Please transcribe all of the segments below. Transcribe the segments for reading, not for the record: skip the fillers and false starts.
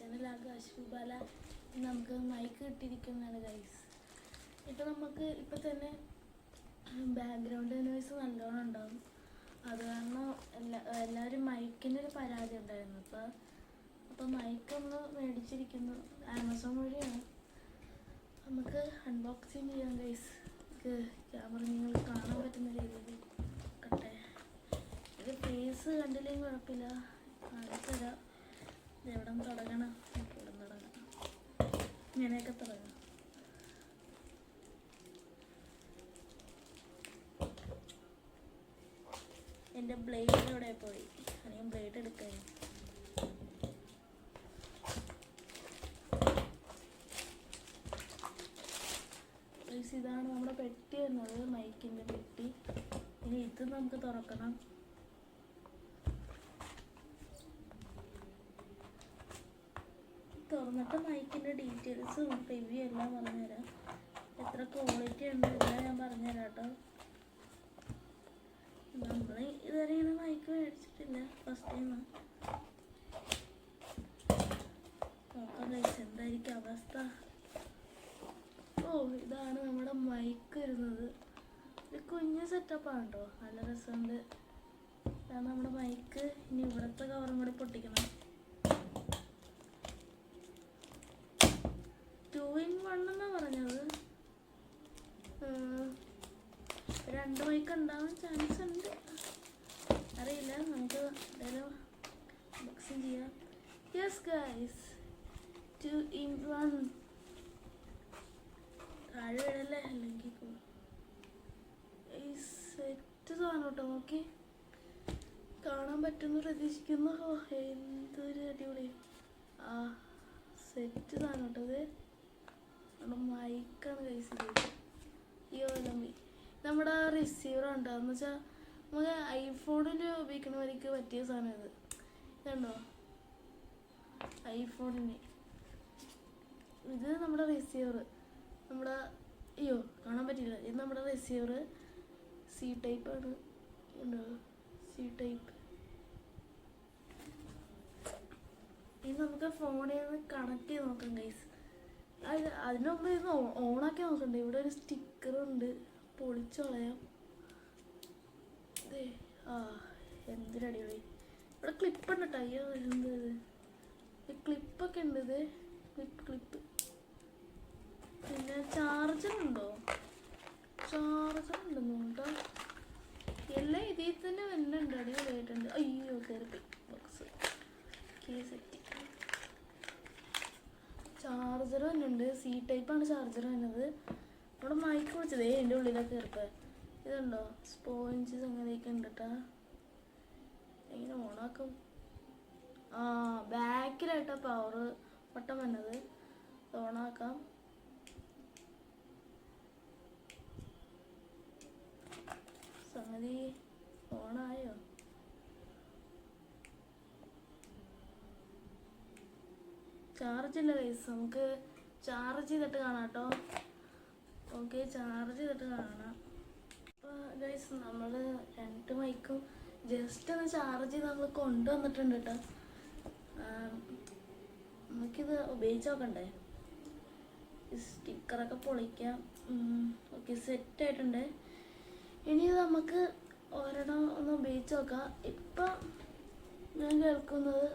Channel Akash ബാല. നമുക്ക് mic കിട്ടിയിരിക്കുന്നതാണ് guys. ഇപ്പം നമുക്ക് ഇപ്പം തന്നെ ബാക്ക്ഗ്രൗണ്ട് നോയ്സ് നല്ലോണം ഉണ്ടാകും. അത് കാരണം എല്ലാവരും മൈക്കിൻ്റെ ഒരു പരാതി ഉണ്ടായിരുന്നു. അപ്പം മൈക്കൊന്ന് മേടിച്ചിരിക്കുന്നു, ആമസോൺ വഴിയാണ്. നമുക്ക് അൺബോക്സിങ് ചെയ്യാം ഗൈസ്. ക്യാമറ നിങ്ങൾ കാണാൻ പറ്റുന്ന രീതിയിൽ കട്ടെ. ഇത് ഫേസ് കണ്ടില്ലെങ്കിൽ കുഴപ്പമില്ല, കാണിച്ചുതരാം. എവിടെ നിന്ന് തുടങ്ങണം? ഇവിടെ നിന്ന് തുടങ്ങാം, ഇങ്ങനെയൊക്കെ തുടങ്ങാം. എൻ്റെ ബ്ലേഡ് എവിടെ പോയി? അല്ലെങ്കിൽ ബ്ലേഡ് എടുക്കാൻ. ഇതാണ് നമ്മുടെ പെട്ടി വരുന്നത്, മൈക്കിൻ്റെ പെട്ടി. ഇനി ഇത് നമുക്ക് തുറക്കണം. തുറന്നിട്ട് മൈക്കിൻ്റെ ഡീറ്റെയിൽസും റിവ്യൂ എല്ലാം പറഞ്ഞുതരാം. എത്ര ക്വാളിറ്റി ഉണ്ട് എല്ലാം ഞാൻ പറഞ്ഞുതരാം കേട്ടോ. നമ്മൾ ഇതുവരെ ഇങ്ങനെ മൈക്ക് മേടിച്ചിട്ടില്ല, ഫസ്റ്റ് ടൈമാണ്. നോക്കാം ഗൈസ് എന്തായിരിക്കും അവസ്ഥ. ഇതാണ് നമ്മുടെ മൈക്ക് വരുന്നത്. ഒരു കുഞ്ഞ് സെറ്റപ്പാണ് കേട്ടോ, നല്ല രസമുണ്ട്. ഇതാണ് നമ്മുടെ മൈക്ക്. ഇനി ഇവിടുത്തെ കവറും കൂടി പൊട്ടിക്കണം. 2-in-1 എന്നാണ് പറഞ്ഞത്. 2 മൈക്ക് ഉണ്ടാവാൻ ചാൻസ് ഉണ്ട്, അറിയില്ല. നമുക്ക് എന്തായാലും അൺബോക്സിങ് ചെയ്യാം. Yes guys, 2-in-1. താഴെ വീഴല്ലേ, അല്ലെങ്കിൽ സെറ്റ് സാധനം കേട്ടോ. നോക്കി കാണാൻ പറ്റുമെന്ന് പ്രതീക്ഷിക്കുന്നു. എന്തൊരു അടിപൊളി സെറ്റ് സാധനം കേട്ടോ. ഇത് നമ്മുടെ മൈക്കാണ് കഴിച്ചത്. നമ്മുടെ റിസീവർ ഉണ്ടാകുന്ന വെച്ചാൽ നമുക്ക് ഐഫോണിൽ ഉപയോഗിക്കുന്നവർക്ക് പറ്റിയ സാധനം ഇത്. ഇതുണ്ടോ ഐഫോണിന്? ഇത് നമ്മുടെ റിസീവർ. നമ്മുടെ കാണാൻ പറ്റില്ല. ഇത് നമ്മുടെ റിസീവർ സി ടൈപ്പ് ആണ്. ഉണ്ടോ സി ടൈപ്പ്. ഇത് നമുക്ക് ഫോണിൽ നിന്ന് കണക്ട് ചെയ്ത് നോക്കാം ഗൈസ്. അതിന് മുമ്പ് ഇത് ഓണാക്കി നോക്കണ്ടേ. ഇവിടെ ഒരു സ്റ്റിക്കറുണ്ട്, പൊളിച്ചു കളയാം. എന്തൊരു അടിപൊളി. ഇവിടെ ക്ലിപ്പ് ഉണ്ട് കേട്ടോ. അയ്യോ എന്ത് ക്ലിപ്പൊക്കെ ഉണ്ട്. ഇത് ക്ലിപ്പ്. പിന്നെ ചാർജറുണ്ടോ? ചാർജറുണ്ടെന്ന് കേട്ടോ. എല്ലാം ഇതിൽ തന്നെ വരുന്നുണ്ട്, അടിപൊളിയായിട്ടുണ്ട്. അയ്യോ കയറിപ്പോയി ബോക്സ്. സെറ്റ് ചാർജർ തന്നെയുണ്ട്. സി ടൈപ്പാണ് ചാർജർ വരുന്നത്. നമ്മുടെ മൈക്ക് വിളിച്ചതേ എൻ്റെ ഉള്ളിലൊക്കെ കയറിപ്പോയി. ഇതുണ്ടോ സ്പോഞ്ച് അങ്ങനെയൊക്കെ ഉണ്ട് കേട്ടോ. എങ്ങനെ ഓണാക്കും? ബാക്കിലായിട്ടാ പവർ ബട്ടൺ വന്നത്. ഓണാക്കാം. സംഗതി ഓണായോ? ചാർജ് ഇല്ല ഗൈസ്. നമുക്ക് ചാർജ് ചെയ്തിട്ട് കാണാം കേട്ടോ. ഓക്കെ, ചാർജ് ചെയ്തിട്ട് കാണാം. അപ്പോൾ ഗൈസ് നമ്മൾ 2 മൈക്കും ജസ്റ്റ് ഒന്ന് ചാർജ് ചെയ്ത് നമ്മൾ കൊണ്ടുവന്നിട്ടുണ്ട് കേട്ടോ. നമുക്കിത് ഉപയോഗിച്ച് നോക്കണ്ടേ. സ്റ്റിക്കറൊക്കെ പൊളിക്കാം. ഓക്കെ, സെറ്റായിട്ടുണ്ട്. ഇനി ഇത് നമുക്ക് ഒരെണ്ണം ഒന്ന് ഉപയോഗിച്ച് നോക്കാം. ഇപ്പം ഞാൻ കേൾക്കുന്നത്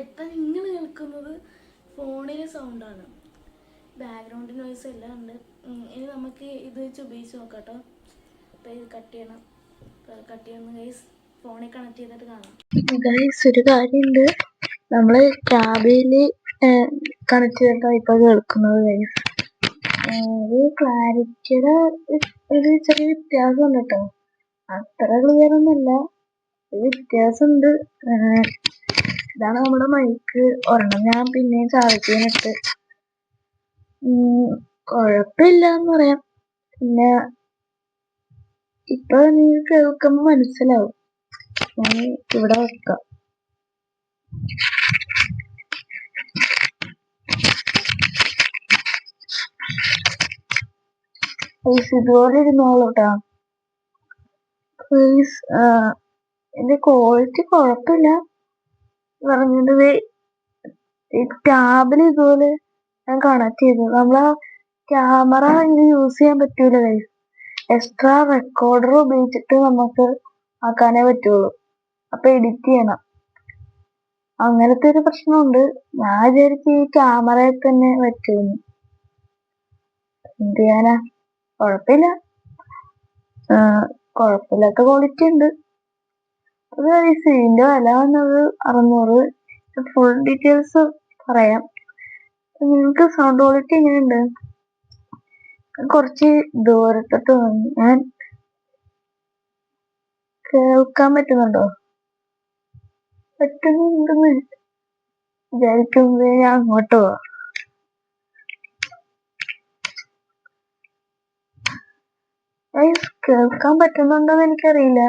ഇപ്പം നിങ്ങൾ കേൾക്കുന്നത് ഫോണിലെ സൗണ്ടാണ്. ബാക്ക്ഗ്രൗണ്ട് നോയ്സ് എല്ലാം ഉണ്ട്. ഇനി നമുക്ക് ഇത് വെച്ച് ഉപയോഗിച്ച് നോക്കാം കേട്ടോ. അപ്പം ഇത് കട്ട് ചെയ്യണം ഗൈസ്. ഫോണിൽ കണക്ട് ചെയ്തിട്ട് കാണാം ഗൈസ്. ഒരു കാര്യമുണ്ട്, നമ്മൾ ക്യാബിൽ കണക്ട് ചെയ്തിട്ടാണ് ഇപ്പോൾ കേൾക്കുന്നത് ഗൈസ്. ക്ലാരിറ്റിയുടെ ഒരു ചെറിയ വ്യത്യാസമുണ്ട് കേട്ടോ. അത്ര ക്ലിയർ ഒന്നുമല്ല, വ്യത്യാസമുണ്ട്. ഇതാണ് നമ്മുടെ മൈക്ക്. ഒരെണ്ണം ഞാൻ പിന്നെയും ചാർജ് ചെയ്യാനിട്ട്. കുഴപ്പമില്ല എന്ന് പറയാം. പിന്നെ ഇപ്പൊ നീ കേൾക്കുമ്പോ മനസ്സിലാവും. ഞാൻ ഇവിടെ വെക്കാം. ഇതുപോലെ ഇരുന്നോളൂട്ടാ. എന്റെ ക്വാളിറ്റി കുഴപ്പമില്ല പറഞ്ഞത്. ഈ ടാബിൽ ഇതുപോലെ ഞാൻ കണക്ട് ചെയ്തു. നമ്മളാ ക്യാമറ ഇത് യൂസ് ചെയ്യാൻ പറ്റൂല ഗൈസ്. എക്സ്ട്രാ റെക്കോർഡർ ഉപയോഗിച്ചിട്ട് നമുക്ക് ആക്കാനേ പറ്റുള്ളൂ. അപ്പൊ എഡിറ്റ് ചെയ്യണം. അങ്ങനത്തെ ഒരു പ്രശ്നമുണ്ട്. ഞാൻ വിചാരിച്ചു ഈ ക്യാമറയിൽ തന്നെ പറ്റുമെന്ന്. എന്ത് ചെയ്യാനാ, കുഴപ്പമില്ല. കുഴപ്പമില്ലാത്ത ക്വാളിറ്റി ഉണ്ട്. അത് ഇതിന്റെ വില വന്നത് 600. ഫുൾ ഡീറ്റെയിൽസ് പറയാം. നിങ്ങൾക്ക് സൗണ്ട് ക്വാളിറ്റി എങ്ങനെയുണ്ട്? കുറച്ച് ദൂരത്തോട്ട് വന്നു. ഞാൻ കേൾക്കാൻ പറ്റുന്നുണ്ടോ? പറ്റുന്നുണ്ടെന്ന് വിചാരിക്കുമ്പോ ഞാൻ അങ്ങോട്ട് പോവാം. കേൾക്കാൻ പറ്റുന്നുണ്ടോന്ന് എനിക്കറിയില്ല.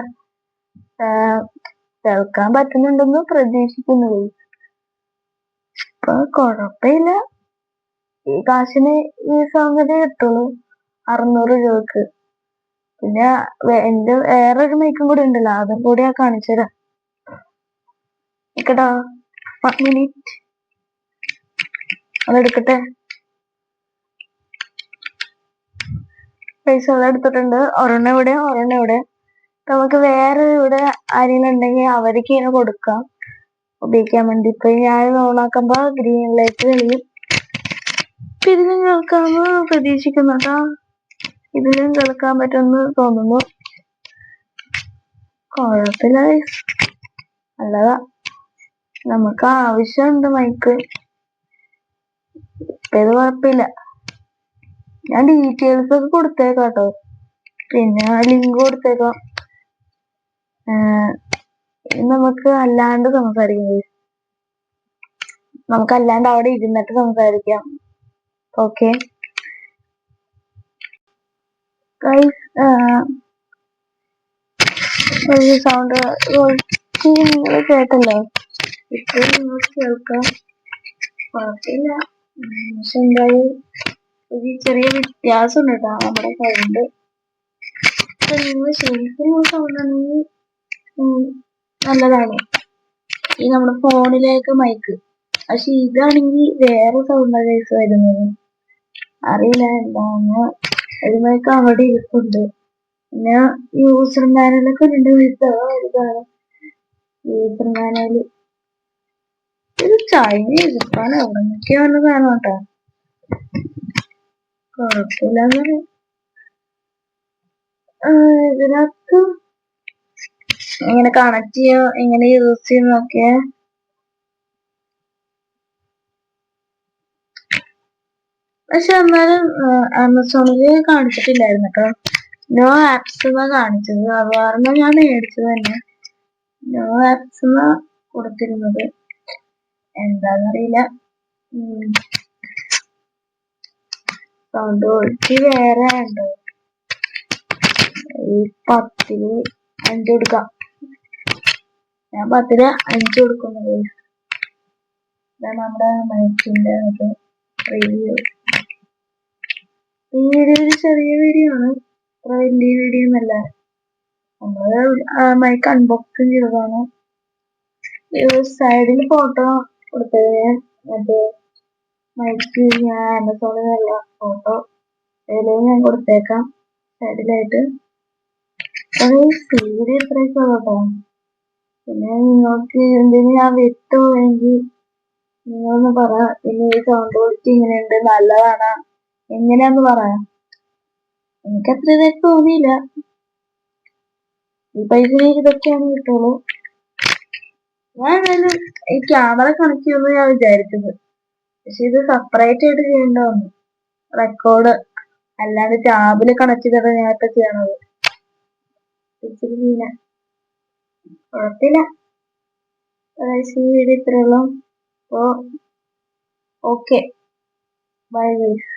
കേൾക്കാൻ പറ്റുന്നുണ്ടെന്ന് പ്രതീക്ഷിക്കുന്നു. ഇപ്പൊ കുഴപ്പമില്ല. ഈ കാശിന് ഈ സൗകര്യം കിട്ടുള്ളൂ 600 രൂപക്ക്. പിന്നെ എന്റെ വേറൊരു മൈക്കും കൂടി ഉണ്ടല്ലോ, അതും കൂടി ഞാൻ കാണിച്ചുതരാം. കേട്ടോ, 1 മിനിറ്റ് അതെടുക്കട്ടെ. പൈസ എടുത്തിട്ടുണ്ട്. ഒരെണ്ണം ഇവിടെ, ഒരെണ്ണം ഇവിടെ. നമുക്ക് വേറെ ഇവിടെ ആരെങ്കിലും ഉണ്ടെങ്കിൽ അവർക്ക് ഇങ്ങനെ കൊടുക്കാം ഉപയോഗിക്കാൻ വേണ്ടി. ഇപ്പൊ ഞാൻ ഓണാക്കുമ്പോ ഗ്രീൻ ലൈറ്റ് തെളിയും. ഇതിലും കേൾക്കാമെന്ന് പ്രതീക്ഷിക്കുന്നു കേട്ടോ. ഇതിലും കേൾക്കാൻ പറ്റുമെന്ന് തോന്നുന്നു. കുഴപ്പമില്ല, നല്ലതാ. നമുക്ക് ആവശ്യമുണ്ട് മൈക്ക്. ഇപ്പൊ ഇത് കുഴപ്പമില്ല. ഞാൻ ഡീറ്റെയിൽസ് ഒക്കെ കൊടുത്തേക്കാം കേട്ടോ. പിന്നെ ലിങ്ക് കൊടുത്തേക്കാം. നമുക്ക് അല്ലാണ്ട് സംസാരിക്കാം. നമുക്ക് അല്ലാണ്ട് അവിടെ ഇരുന്നിട്ട് സംസാരിക്കാം. ഓക്കെ സൗണ്ട് നിങ്ങൾ കേട്ടല്ലോ. ഇപ്പൊ നിങ്ങൾക്ക് കേൾക്കാം. കുഴപ്പമില്ല. പക്ഷെ എന്തായാലും ഒരു ചെറിയ വ്യത്യാസം ഉണ്ട് കേട്ടോ നമ്മുടെ സൗണ്ട്. നിങ്ങൾ ശരിക്കും സൗണ്ട് ആണെങ്കിൽ നല്ലതാണ്. ഈ നമ്മുടെ ഫോണിലേക്ക് മൈക്ക്. പക്ഷെ ഇതാണെങ്കിൽ വേറെ സൗണ്ട് കേസ് വരുന്നത്. അറിയില്ല എന്താന്ന്. ഒരു മൈക്ക് അവിടെ ഇരിപ്പുണ്ട്. പിന്നെ യൂസർ മാനുവലൊക്കെ ഉണ്ട്. ഇതാണ് യൂസർ മാനുവല്. ഇത് ചൈനീസ് ആണ്. എവിടെ നിന്നൊക്കെയോ വന്നതാണ് കേട്ടോ. കുഴപ്പമില്ലാന്ന് പറയാം. ഇതിനകത്ത് എങ്ങനെ കണക്ട് ചെയ്യോ, എങ്ങനെ യൂസ് ചെയ്യുന്നൊക്കെ പക്ഷെ എന്നാലും ആമസോണില് കാണിച്ചിട്ടില്ലായിരുന്നു കേട്ടോ. നോ ആപ്സ് എന്നാ കാണിച്ചത്. അത് കാരണം ഞാൻ മേടിച്ചത് തന്നെ. നോ ആപ്സ് എന്നാ കൊടുത്തിരുന്നത്. എന്താന്നറിയില്ല. സൗണ്ട് ക്വാളിറ്റി വേറെ ഉണ്ടോ? ഈ 10ല് 5 കൊടുക്കാം. ഞാൻ 10ല് 5 കൊടുക്കുന്നത്. ഇതാണ് നമ്മുടെ മൈക്കിന്റെ റിവ്യൂ. ഈ വീഡിയോ ഒരു ചെറിയ വീഡിയോ ആണ്. അത്ര വലിയ വീഡിയോ ഒന്നല്ല. നമ്മള് മൈക്ക് അൺബോക്സിങ് ചെയ്തതാണ്. സൈഡിൽ ഫോട്ടോ കൊടുത്തത് മറ്റേ മൈക്ക് ഞാൻ ആമസോണിൽ ഫോട്ടോ അതിലേക്ക് ഞാൻ കൊടുത്തേക്കാം സൈഡിലായിട്ട്. വീഡിയോ ഇത്രയൊക്കെ കേട്ടോ. പിന്നെ നിങ്ങൾക്ക് എന്തെങ്കിലും ഞാൻ വിട്ടുപോയെങ്കിൽ നിങ്ങളൊന്ന് പറ. പിന്നെ ഈ സൗണ്ട് ക്വാളിറ്റി ഇങ്ങനെയുണ്ട്, നല്ലതാണ്, എങ്ങനെയാന്ന് പറയാം. എനിക്കത്ര ഇതൊക്കെ തോന്നിയില്ല. ഈ പൈസ ഇതൊക്കെയാണ് കിട്ടുള്ളൂ. ഞാൻ എന്തായാലും ഈ ക്യാമറ കണക്ട് ചെയ്യുമെന്ന് ഞാൻ വിചാരിച്ചത്. പക്ഷെ ഇത് സെപ്പറേറ്റ് ആയിട്ട് ചെയ്യേണ്ട വന്നു. റെക്കോർഡ് അല്ലാണ്ട് ടാബില് കണക്ട് ചെയ്തിട്ട് ഞാൻ ഇപ്പൊ ചെയ്യണത്. കുഴപ്പമില്ല. ഈ വീഡിയോ ഇത്രയുള്ളൂ. Okay, bye guys.